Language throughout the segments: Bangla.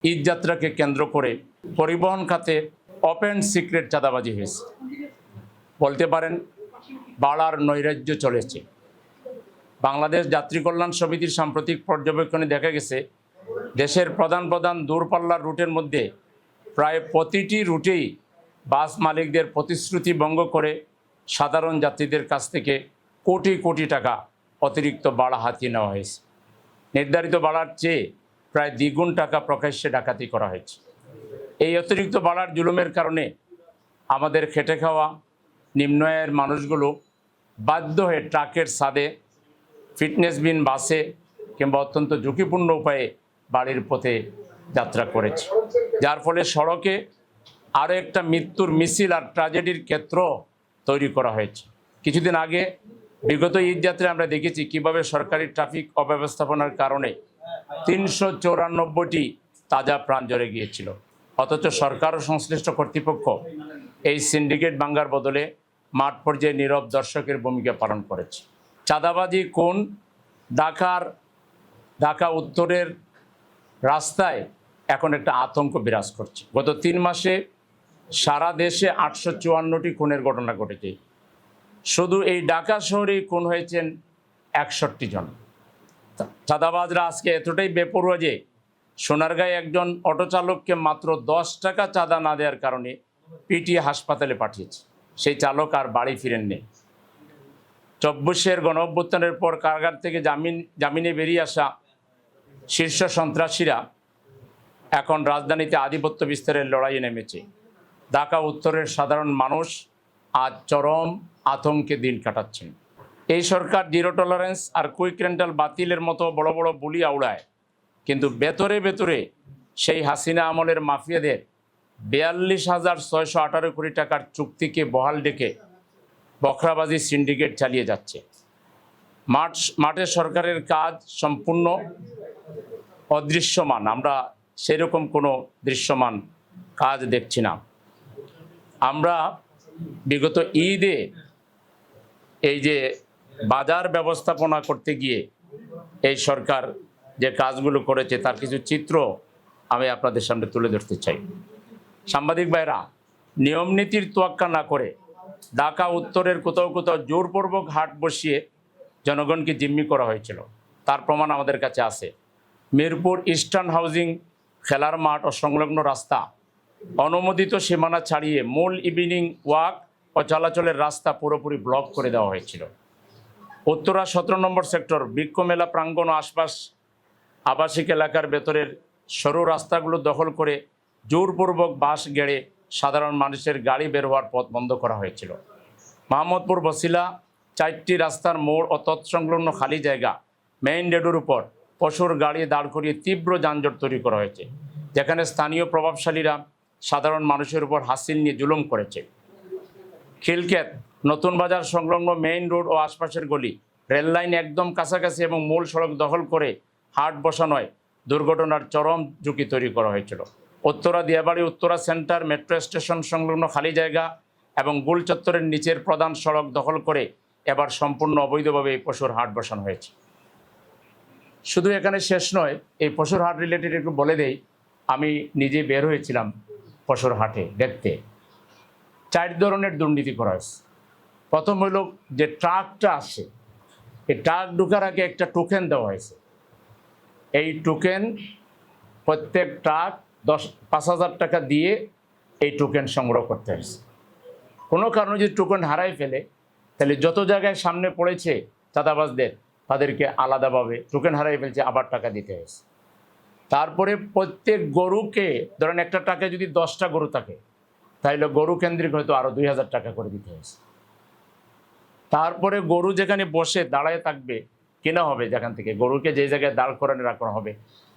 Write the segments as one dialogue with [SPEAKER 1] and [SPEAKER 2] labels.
[SPEAKER 1] ঈদ যাত্রাকে কেন্দ্র করে পরিবহন খাতে ওপেন সিক্রেট চাঁদাবাজি হয়েছে। বলতে পারেন বাড়ার নৈরাজ্য চলেছে। বাংলাদেশ যাত্রী কল্যাণ সমিতির সাম্প্রতিক পর্যবেক্ষণে দেখা গেছে দেশের প্রধান প্রধান দূরপাল্লার রুটের মধ্যে প্রায় প্রতিটি রুটেই বাস মালিকদের প্রতিশ্রুতি ভঙ্গ করে সাধারণ যাত্রীদের কাছ থেকে কোটি কোটি টাকা অতিরিক্ত ভাড়া হাতিয়ে নেওয়া হয়েছে। নির্ধারিত ভাড়ার চেয়ে প্রায় দ্বিগুণ টাকা প্রকাশ্যে ডাকাতি করা হয়েছে। এই অতিরিক্ত ভাড়ার জুলুমের কারণে আমাদের খেটে খাওয়া নিম্ন আয়ের মানুষগুলো বাধ্য হয়ে ট্রাকের ছাদে, ফিটনেসবিহীন বাসে কিংবা অত্যন্ত ঝুঁকিপূর্ণ উপায়ে বাড়ির পথে যাত্রা করেছে, যার ফলে সড়কে আরও একটা মৃত্যুর মিছিল আর ট্র্যাজেডির ক্ষেত্র তৈরি করা হয়েছে। কিছুদিন আগে বিগত ঈদ যাত্রায় আমরা দেখেছি কিভাবে সরকারি ট্রাফিক অব্যবস্থাপনার কারণে 394টি তাজা প্রাণ ঝরে গিয়েছিল, অথচ সরকার ও সংশ্লিষ্ট কর্তৃপক্ষ এই সিন্ডিকেট ভাঙ্গার বদলে মাঠ পর্যায়ে নীরব দর্শকের ভূমিকা পালন করেছে। চাঁদাবাজি কোন ঢাকা উত্তরের রাস্তায় এখন একটা আতঙ্ক বিরাজ করছে। গত 3 মাসে সারা দেশে 854টি খুনের ঘটনা ঘটেছে। শুধু এই ঢাকা শহরেই খুন হয়েছেন 61 জন। চাঁদাবাজরা আজকে এতটাই বেপরোয়া যে সোনারগাঁয়ে একজন অটো চালককে মাত্র 10 টাকা চাঁদা না দেওয়ার কারণে পিটিয়ে হাসপাতালে পাঠিয়েছে। সেই চালক আর বাড়ি ফিরেননি। 24 গণঅভ্যুত্থানের পর কারাগার থেকে জামিনে বেরিয়ে আসা শীর্ষ সন্ত্রাসীরা এখন রাজধানীতে আধিপত্য বিস্তারের লড়াইয়ে নেমেছে। ঢাকা উত্তরের সাধারণ মানুষ আজ চরম আতঙ্কে দিন কাটাচ্ছেন। এই সরকার জিরো টলারেন্স আর কুইক রেন্টাল বাতিলের মতো বড় বড় বুলি আউড়ায়, কিন্তু ভেতরে ভেতরে সেই হাসিনা আমলের মাফিয়াদের 42,618 কোটি টাকার চুক্তিকে বহাল ডেকে বখরাবাজি সিন্ডিকেট চালিয়ে যাচ্ছে। মাঠে সরকারের কাজ সম্পূর্ণ অদৃশ্যমান। আমরা সেরকম কোনো দৃশ্যমান কাজ দেখছি না। আমরা বিগত ঈদে এই যে বাজার ব্যবস্থাপনা করতে গিয়ে এই সরকার যে কাজগুলো করেছে তার কিছু চিত্র আমি আপনাদের সামনে তুলে ধরতে চাই। সাংবাদিক ভাইরা, নিয়ম নীতির তোয়াক্কা না করে ঢাকা উত্তরের কোথাও কোথাও জোরপূর্বক হাট বসিয়ে জনগণকে জিম্মি করা হয়েছিল, তার প্রমাণ আমাদের কাছে আছে। মিরপুর ইস্টার্ন হাউজিং, খেলার মাঠ ও সংলগ্ন রাস্তা অনুমোদিত সীমানা ছাড়িয়ে মূল ইভিনিং ওয়াক ও চলাচলের রাস্তা পুরোপুরি ব্লক করে দেওয়া হয়েছিল। উত্তরা 17 নম্বর সেক্টর, বৃক্ষ মেলা প্রাঙ্গণ ও আশপাশ আবাসিক এলাকার ভেতরের সরু রাস্তাগুলো দখল করে জোরপূর্বক বাস গেড়ে সাধারণ মানুষের গাড়ি বের হওয়ার পথ বন্ধ করা হয়েছিল। মোহাম্মদপুর বসিলা 4টি রাস্তার মোড় ও তৎসংলগ্ন খালি জায়গা মেইন রোডের উপর পশুর গাড়ি দাঁড় করিয়ে তীব্র যানজট তৈরি করা হয়েছে, যেখানে স্থানীয় প্রভাবশালীরা সাধারণ মানুষের উপর হাসিল নিয়ে জুলুম করেছে। খিলক্ষেত নতুন বাজার সংলগ্ন মেইন রোড ও আশপাশের গলি, রেললাইন একদম কাছাকাছি এবং মূল সড়ক দখল করে হাট বসানোয় দুর্ঘটনার চরম ঝুঁকি তৈরি করা হয়েছিল। Uttara Diabari, Uttara centre, metro station সংলগ্ন খালি জায়গা এবং গোল চত্বরের নিচের প্রধান সড়ক দখল করে এবার সম্পূর্ণ অবৈধভাবে এই পশুর হাট বসানো হয়েছে। শুধু এখানে শেষ নয়, এই পশুর হাট রিলেটেড একটু বলে দেই। আমি নিজে বের হয়েছিলাম পশুর হাটে দেখতে। 4 ধরনের দুর্নীতি করা হয়েছে। প্রথম হইল যে ট্রাকটা আসে, এই ট্রাক ঢুকার আগে একটা টোকেন দেওয়া হয়েছে। এই টোকেন প্রত্যেক ট্রাক 5,000 টাকা দিয়ে এই টোকেন সংগ্রহ করতে হয়েছে। কোনো কারণে যদি টোকেন হারাই ফেলে তাহলে যত জায়গায় সামনে পড়েছে চাঁদাবাজদের, তাদেরকে আলাদাভাবে টোকেন হারাই ফেলছে আবার টাকা দিতে হয়েছে। তারপরে প্রত্যেক গরুকে, ধরেন একটা টাকায় যদি 10টা গরু থাকে তাহলে গরু কেন্দ্রিক হয়তো আরও 2,000 টাকা করে দিতে হয়েছে। তারপরে গরু যেখানে বসে দাঁড়ায় থাকবে কেনা হবে, যেখান থেকে গরুকে যে জায়গায় দাঁড় করানো রাখা হবে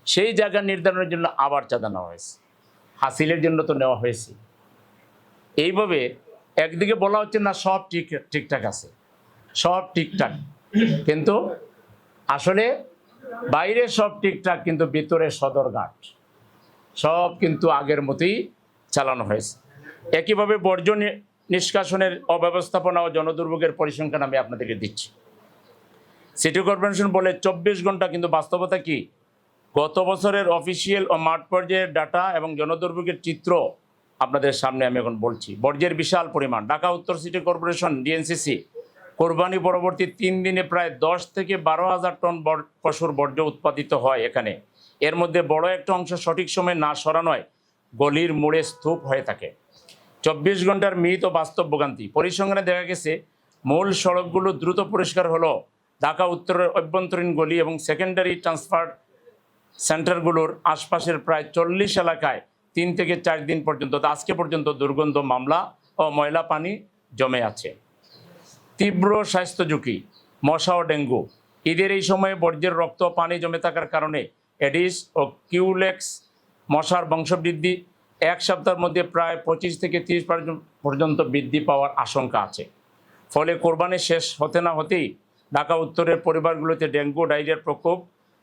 [SPEAKER 1] সেই জায়গা নির্ধারণের জন্য আবার চাঁদা নেওয়া হয়েছে। হাসিলের জন্য তো নেওয়া হয়েছে। এইভাবে একদিকে বলা হচ্ছে না সব ঠিকঠাক আছে, সব ঠিকঠাক, কিন্তু আসলে বাইরে সব ঠিকঠাক, কিন্তু ভিতরে সদরঘাট সব কিন্তু আগের মতোই চালানো হয়েছে। একইভাবে বর্জ্য নিষ্কাশনের অব্যবস্থাপনা ও জনদুর্ভোগের পরিসংখ্যান আমি আপনাদেরকে দিচ্ছি। সিটি কর্পোরেশন বলে 24 ঘন্টা, কিন্তু বাস্তবতা কি গত বছরের অফিসিয়াল ও মাঠ পর্যায়ের ডাটা এবং জনদুর্ভোগের চিত্র আপনাদের সামনে আমি এখন বলছি। বর্জ্যের বিশাল পরিমাণ। ঢাকা উত্তর সিটি কর্পোরেশন ডিএনসিসি কোরবানি পরবর্তী 3 দিনে প্রায় 10 থেকে 12,000 টন পশুর বর্জ্য উৎপাদিত হয় এখানে। এর মধ্যে বড় একটা অংশ সঠিক সময়ে না সরানোয় গলির মোড়ে স্তূপ হয়ে থাকে। 24 ঘন্টার মৃত বাস্তব ভোগান্তি। পরিসংখ্যানে দেখা গেছে মূল সড়কগুলো দ্রুত পরিষ্কার হলো ঢাকা উত্তরের অভ্যন্তরীণ গলি এবং সেকেন্ডারি ট্রান্সফার সেন্টারগুলোর আশপাশের প্রায় 40 এলাকায় 3 থেকে 4 দিন পর্যন্ত আজকে পর্যন্ত দুর্গন্ধ, মামলা ও ময়লা পানি জমে আছে। তীব্র স্বাস্থ্য ঝুঁকি, মশা ও ডেঙ্গু। ঈদের এই সময়ে বর্জ্যের রক্ত পানি জমে থাকার কারণে এডিস ও কিউলেক্স মশার বংশবৃদ্ধি 1 সপ্তাহের মধ্যে প্রায় 25 থেকে 30% পর্যন্ত বৃদ্ধি পাওয়ার আশঙ্কা আছে। ফলে কোরবানি শেষ হতে না হতেই ঢাকা উত্তরের পরিবারগুলোতে ডেঙ্গু ডায়রিয়ার প্রকোপ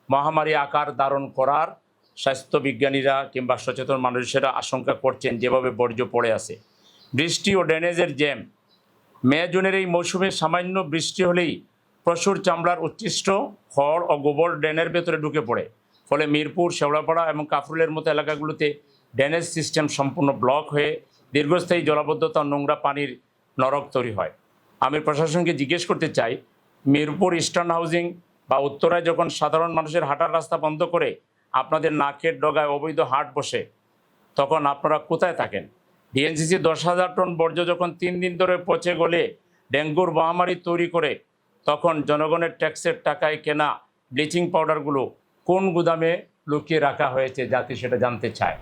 [SPEAKER 1] মহামারী আকার ধারণ করার স্বাস্থ্যবিজ্ঞানীরা কিংবা সচেতন মানুষেরা আশঙ্কা করছেন, যেভাবে বর্জ্য পড়ে আছে। বৃষ্টি ও ড্রেনেজের জ্যাম। মে জুনের এই মৌসুমে সামান্য বৃষ্টি হলেই পশুর চামড়ার উচ্ছিষ্ট খড় ও গোবর ড্রেনের ভেতরে ঢুকে পড়ে। ফলে মিরপুর, শেওড়াপাড়া এবং কাফরুলের মতো এলাকাগুলোতে ড্রেনেজ সিস্টেম সম্পূর্ণ ব্লক হয়ে দীর্ঘস্থায়ী জলাবদ্ধতা ও নোংরা পানির নরক তৈরি হয়। আমি প্রশাসনকে জিজ্ঞেস করতে চাই, মিরপুর ইস্টার্ন হাউজিং বা উত্তরায় যখন সাধারণ মানুষের হাঁটার রাস্তা বন্ধ করে আপনাদের নাকের ডগায় অবৈধ হাট বসে, তখন আপনারা কোথায় থাকেন? ডিএনসিসি 10,000 টন বর্জ্য যখন 3 দিন ধরে পচে গলে ডেঙ্গুর মহামারী তৈরি করে, তখন জনগণের ট্যাক্সের টাকায় কেনা ব্লিচিং পাউডারগুলো কোন গুদামে লুকিয়ে রাখা হয়েছে জাতি সেটা জানতে চায়।